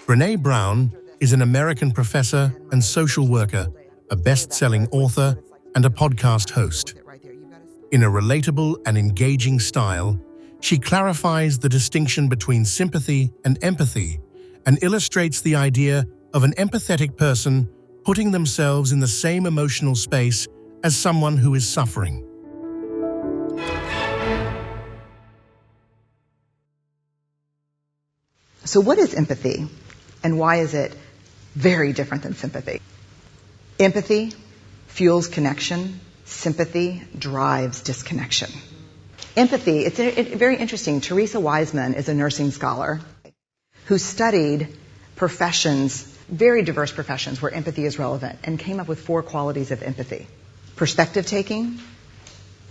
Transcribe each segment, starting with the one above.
Brené Brown is an American professor and social worker, a best-selling author, and a podcast host. In a relatable and engaging style, she clarifies the distinction between sympathy and empathy and illustrates the idea of an empathetic person putting themselves in the same emotional space as someone who is suffering. So what is empathy, and why is it very different than sympathy? Empathy fuels connection. Sympathy drives disconnection. Empathy, it's very interesting. Teresa Wiseman is a nursing scholar who studied professions, very diverse professions where empathy is relevant, and came up with 4 qualities of empathy. Perspective taking,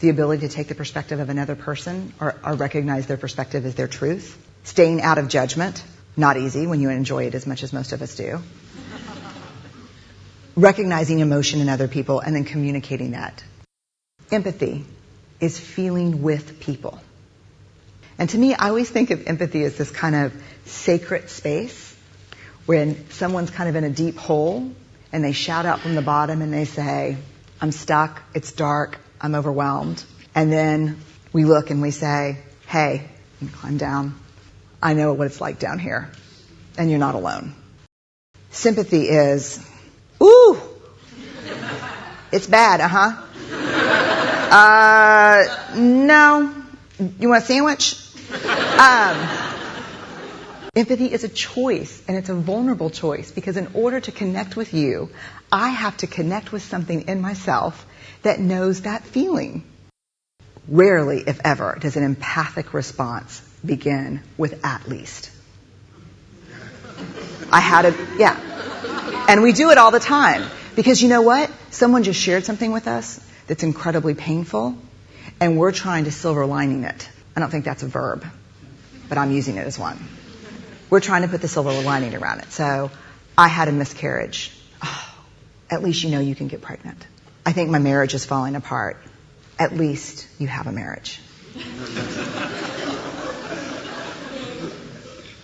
the ability to take the perspective of another person or recognize their perspective as their truth. Staying out of judgment, not easy when you enjoy it as much as most of us do. Recognizing emotion in other people and then communicating that. Empathy is feeling with people. And to me, I always think of empathy as this kind of sacred space when someone's kind of in a deep hole and they shout out from the bottom and they say, "I'm stuck, it's dark, I'm overwhelmed." And then we look and we say, "Hey, you can climb down. I know what it's like down here, and you're not alone." Sympathy is, "Ooh, it's bad, no, you want a sandwich?" Empathy is a choice, and it's a vulnerable choice, because in order to connect with you, I have to connect with something in myself that knows that feeling. Rarely, if ever, does an empathic response begin with "at least." And we do it all the time. Because you know what? Someone just shared something with us that's incredibly painful, and we're trying to silver lining it. I don't think that's a verb, but I'm using it as one. We're trying to put the silver lining around it. So, I had a miscarriage. Oh, at least you know you can get pregnant. I think my marriage is falling apart. At least you have a marriage.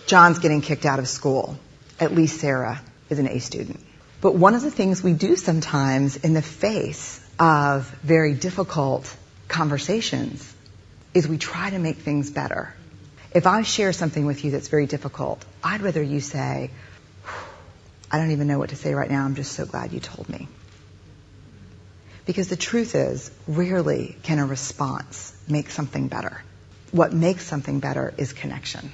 John's getting kicked out of school. At least Sarah is an A student. But one of the things we do sometimes in the face of very difficult conversations is we try to make things better. If I share something with you that's very difficult, I'd rather you say, "I don't even know what to say right now. I'm just so glad you told me." Because the truth is, rarely can a response make something better. What makes something better is connection.